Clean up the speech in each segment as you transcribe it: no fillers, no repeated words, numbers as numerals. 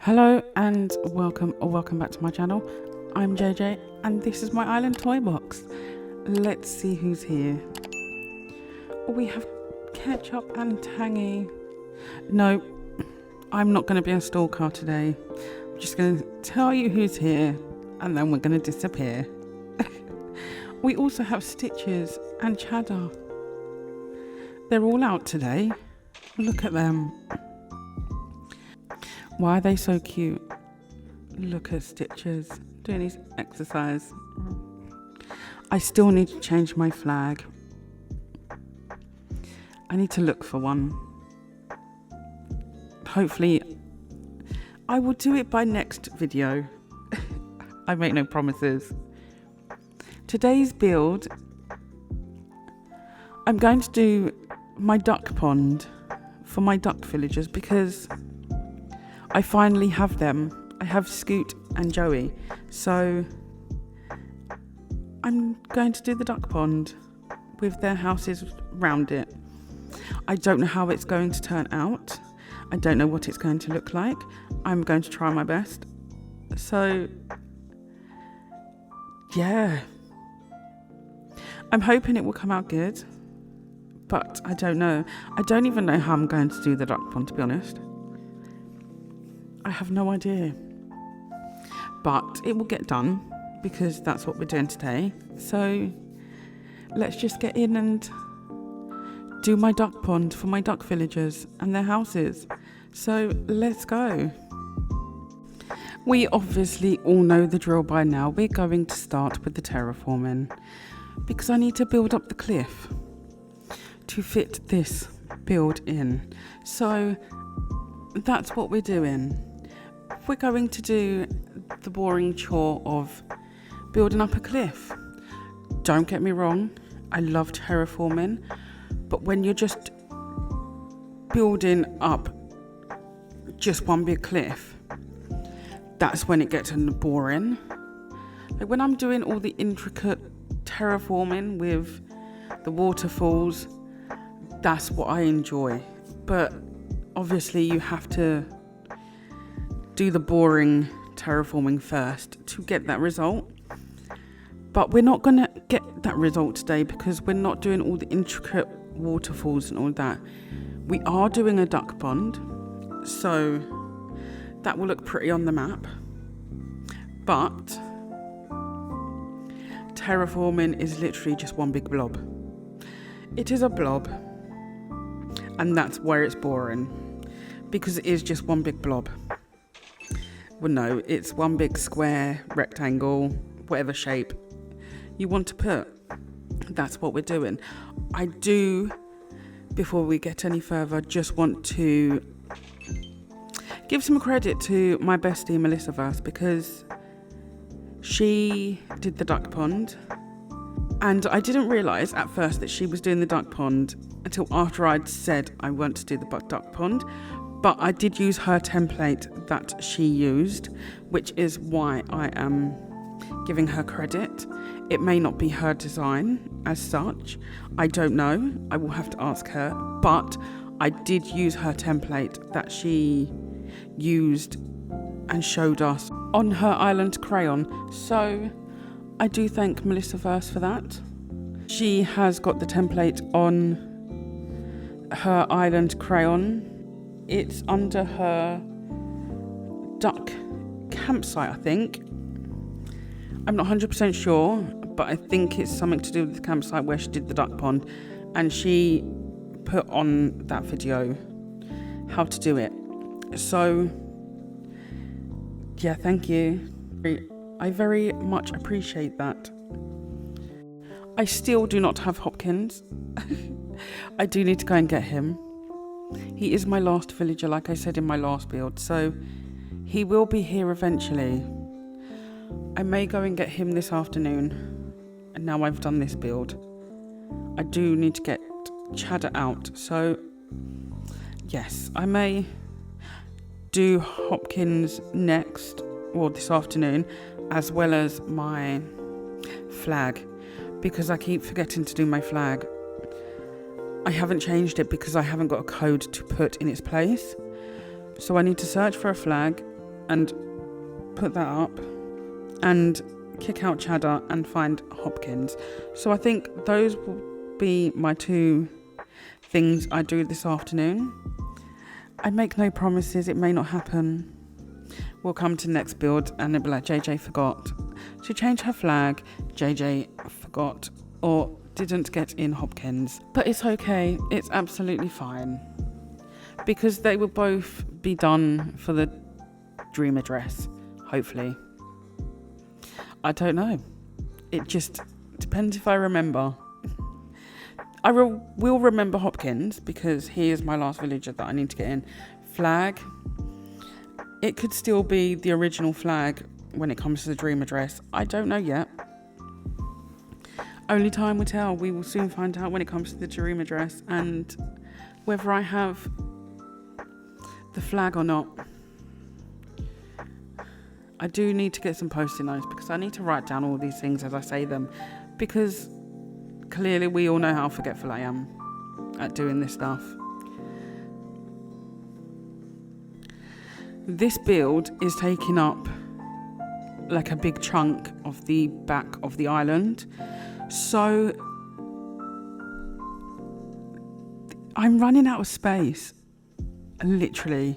Hello and welcome back to my channel. I'm JJ and this is my island toy box. Let's see who's here. We have Ketchup and Tangy. No, I'm not going to be a stalker today. I'm just going to tell you who's here and then we're going to disappear. We also have Stitches and Cheddar. They're all out today. Look at them. Why are they so cute? Look at Stitches doing his exercise. I still need to change my flag. I need to look for one. Hopefully, I will do it by next video. I make no promises. Today's build, I'm going to do my duck pond for my duck villagers because I finally have them. I have Scoot and Joey. So I'm going to do the duck pond with their houses round it. I don't know how it's going to turn out. I don't know what it's going to look like. I'm going to try my best. So yeah. I'm hoping it will come out good. But I don't know. I don't even know how I'm going to do the duck pond, to be honest. I have no idea. But it will get done because that's what we're doing today. So let's just get in and do my duck pond for my duck villagers and their houses. So let's go. We obviously all know the drill by now. We're going to start with the terraforming because I need to build up the cliff to fit this build in. So that's what we're doing. We're going to do the boring chore of building up a cliff. Don't get me wrong, I love terraforming, but when you're just building up just one big cliff, that's when it gets boring. Like when I'm doing all the intricate terraforming with the waterfalls, that's what I enjoy. But obviously you have to do the boring terraforming first to get that result. But we're not going to get that result today because we're not doing all the intricate waterfalls and all that. We are doing a duck pond, so that will look pretty on the map. But terraforming is literally just one big blob. It is a blob, and that's where it's boring, because it is just one big blob. Well, no, it's one big square, rectangle, whatever shape you want to put. That's what we're doing. I do, before we get any further, just want to give some credit to my bestie, Melissaverse, because she did the duck pond. And I didn't realise at first that she was doing the duck pond until after I'd said I want to do the duck pond. But I did use her template that she used, which is why I am giving her credit. It may not be her design as such. I don't know. I will have to ask her. But I did use her template that she used and showed us on her island crayon. So I do thank Melissaverse for that. She has got the template on her island crayon. It's under her duck campsite, I think. I'm not 100% sure, but I think it's something to do with the campsite where she did the duck pond. And she put on that video how to do it. So, yeah, thank you. I very much appreciate that. I still do not have Hopkins. I do need to go and get him. He is my last villager, like I said in my last build, so he will be here eventually. I may go and get him this afternoon, and now I've done this build. I do need to get Cheddar out, so yes, I may do Hopkins next, or this afternoon, as well as my flag, because I keep forgetting to do my flag. I haven't changed it because I haven't got a code to put in its place. So I need to search for a flag and put that up and kick out Cheddar and find Hopkins. So I think those will be my 2 things I do this afternoon. I make no promises, it may not happen. We'll come to next build and it'll be like, JJ forgot to change her flag, JJ forgot or didn't get in Hopkins. But it's okay, it's absolutely fine. Because they will both be done for the dream address, hopefully. I don't know. It just depends if I remember. I will remember Hopkins because he is my last villager that I need to get in. Flag. It could still be the original flag when it comes to the dream address. I don't know yet. Only time will tell. We will soon find out when it comes to the dream address and whether I have the flag or not. I do need to get some post-it notes because I need to write down all these things as I say them, because clearly we all know how forgetful I am at doing this stuff. This build is taking up like a big chunk of the back of the island, so I'm running out of space, literally.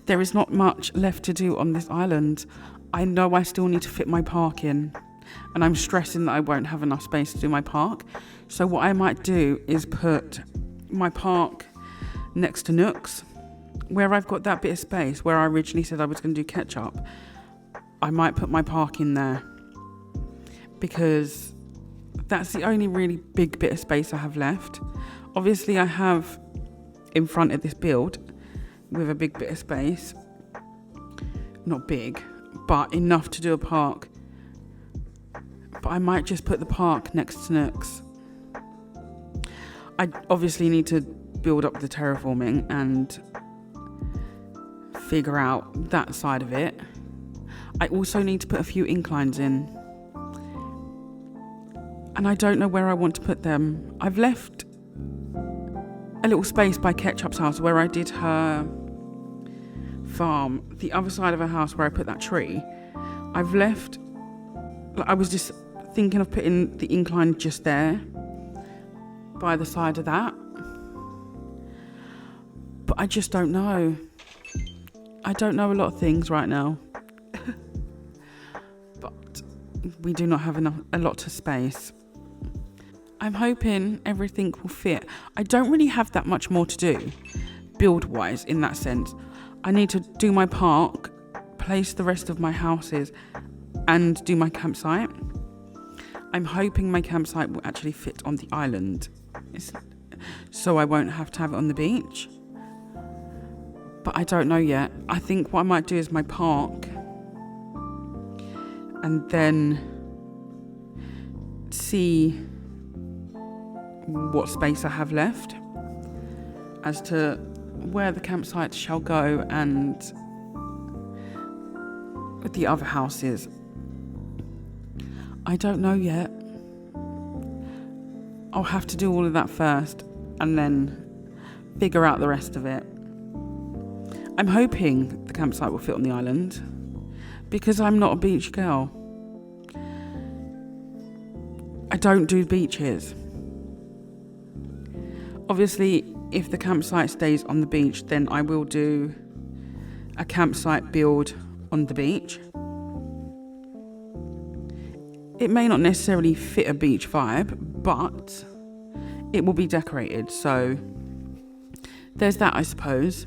There is not much left to do on this island. I know I still need to fit my park in, and I'm stressing that I won't have enough space to do my park. So what I might do is put my park next to Nooks, where I've got that bit of space where I originally said I was going to do ketchup. I might put my park in there because that's the only really big bit of space I have left. Obviously I have in front of this build with a big bit of space, not big, but enough to do a park. But I might just put the park next to Nooks. I obviously need to build up the terraforming and figure out that side of it. I also need to put a few inclines in, and I don't know where I want to put them. I've left a little space by Ketchup's house where I did her farm, the other side of her house where I put that tree. I've left, I was just thinking of putting the incline just there by the side of that, but I just don't know. I don't know a lot of things right now. But we do not have a lot of space. I'm hoping everything will fit. I don't really have that much more to do build wise in that sense. I need to do my park, place the rest of my houses and do my campsite. I'm hoping my campsite will actually fit on the island, so I won't have to have it on the beach. But I don't know yet. I think what I might do is my park and then see what space I have left as to where the campsite shall go and the other houses. I don't know yet. I'll have to do all of that first and then figure out the rest of it. I'm hoping the campsite will fit on the island because I'm not a beach girl. I don't do beaches. Obviously, if the campsite stays on the beach, then I will do a campsite build on the beach. It may not necessarily fit a beach vibe, but it will be decorated, so there's that, I suppose.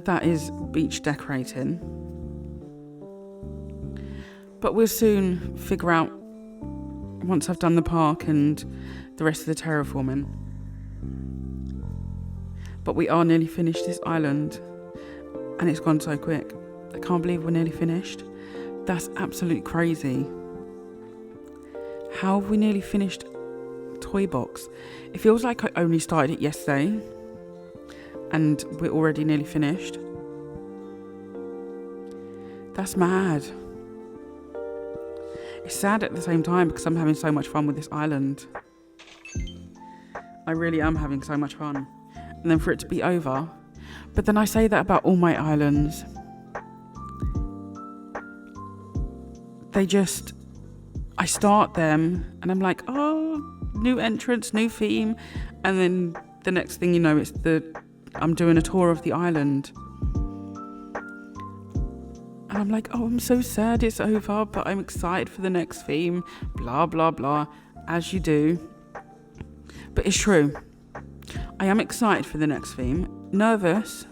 That is beach decorating. But we'll soon figure out, once I've done the park and the rest of the terraforming. But we are nearly finished this island, and it's gone so quick. I can't believe we're nearly finished. That's absolute crazy. How have we nearly finished Toybox? It feels like I only started it yesterday and we're already nearly finished. That's mad. It's sad at the same time because I'm having so much fun with this island. I really am having so much fun. And then for it to be over. But then I say that about all my islands. I start them and I'm like, oh, new entrance, new theme. And then the next thing you know, I'm doing a tour of the island. And I'm like, oh, I'm so sad it's over, but I'm excited for the next theme. Blah, blah, blah, as you do. But it's true. I am excited for the next theme. Nervous,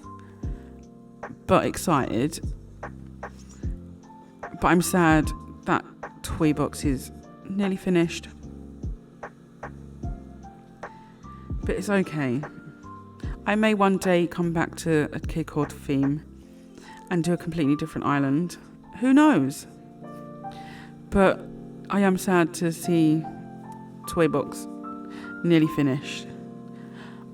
but excited. But I'm sad that Toybox is nearly finished. But it's okay. I may one day come back to a Kidcore theme and do a completely different island. Who knows? But I am sad to see Toybox nearly finished.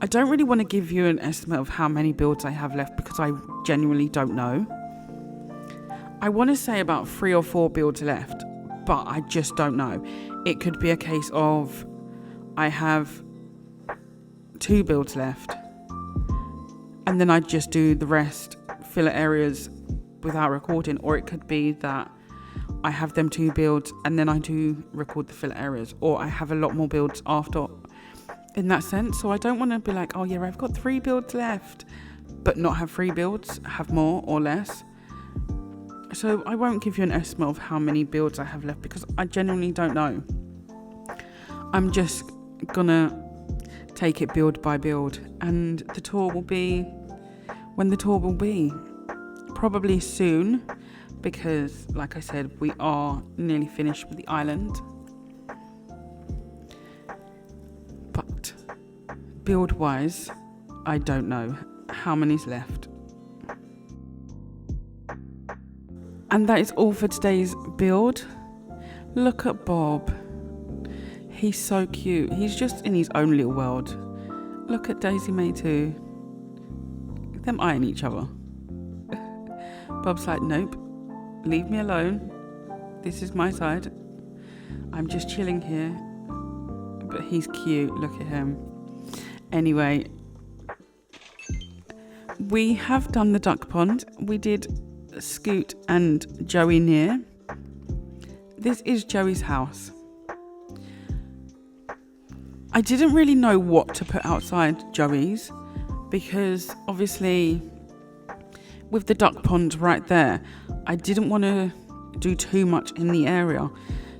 I don't really want to give you an estimate of how many builds I have left because I genuinely don't know. I want to say about 3 or 4 builds left, but I just don't know. It could be a case of I have 2 builds left and then I just do the rest filler areas without recording, or it could be that I have them 2 builds and then I do record the filler areas, or I have a lot more builds after in that sense. So I don't want to be like, oh yeah, I've got 3 builds left, but not have 3 builds, have more or less. So I won't give you an estimate of how many builds I have left because I genuinely don't know. I'm just gonna take it build by build, and the tour will be when the tour will be. Probably soon, because like I said, we are nearly finished with the island. But build wise, I don't know how many's left. And that is all for today's build. Look at Bob. He's so cute. He's just in his own little world. Look at Daisy May too. Them eyeing each other. Bob's like, nope, leave me alone. This is my side. I'm just chilling here. But he's cute. Look at him. Anyway, we have done the duck pond. We did Scoot and Joey near. This is Joey's house. I didn't really know what to put outside Joey's because obviously with the duck pond right there, I didn't want to do too much in the area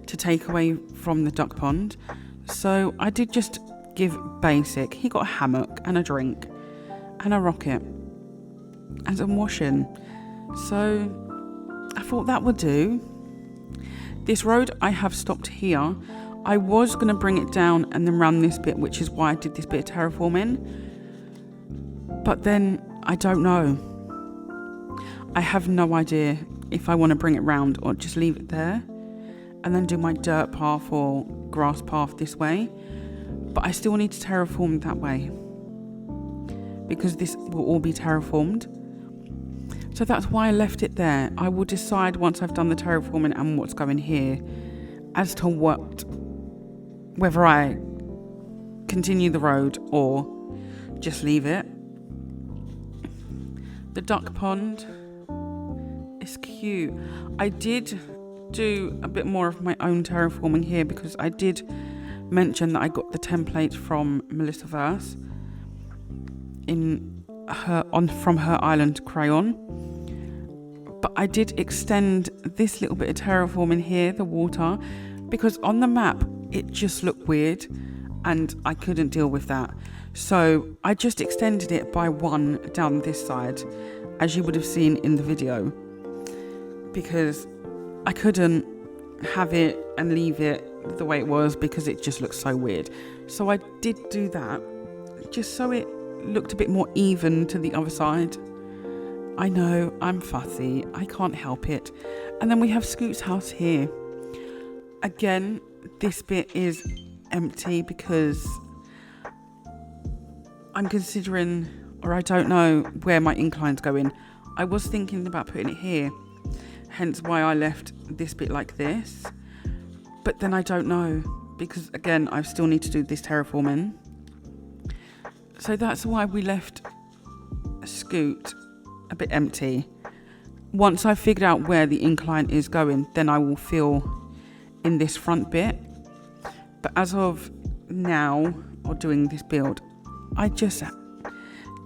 to take away from the duck pond. So I did just give basic. He got a hammock and a drink and a rocket and some washing. So I thought that would do. This road I have stopped here. I was going to bring it down and then run this bit, which is why I did this bit of terraforming. But then I don't know. I have no idea if I want to bring it round or just leave it there and then do my dirt path or grass path this way. But I still need to terraform that way because this will all be terraformed. So that's why I left it there. I will decide once I've done the terraforming and what's going here as to whether I continue the road or just leave it. The duck pond is cute. I did do a bit more of my own terraforming here because I did mention that I got the template from Melissaverse from her island crayon. But I did extend this little bit of terraforming here, the water, because on the map it just looked weird and I couldn't deal with that. So I just extended it by 1 down this side, as you would have seen in the video, because I couldn't have it and leave it the way it was because it just looked so weird. So I did do that just so it looked a bit more even to the other side. I know, I'm fussy, I can't help it. And then we have Scoot's house here. Again, this bit is empty because I'm considering, or I don't know where my incline's going. I was thinking about putting it here, hence why I left this bit like this. But then I don't know because again, I still need to do this terraforming. So that's why we left scoot a bit empty. Once I've figured out where the incline is going, then I will fill in this front bit. But as of now, or doing this build, I just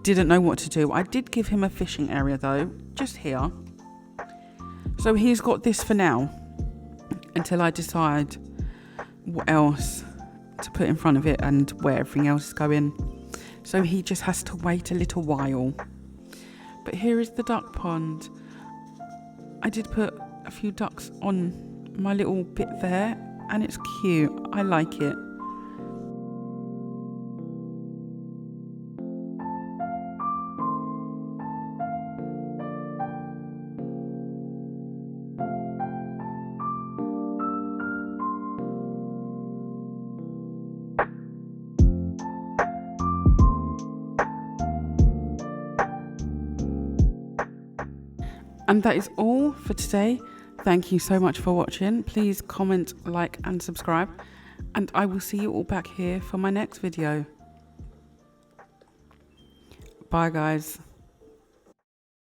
didn't know what to do. I did give him a fishing area though, just here. So he's got this for now, until I decide what else to put in front of it and where everything else is going. So he just has to wait a little while. But here is the duck pond. I did put a few ducks on my little bit there, and it's cute. I like it. And that is all for today. Thank you so much for watching. Please comment, like and subscribe. And I will see you all back here for my next video. Bye guys.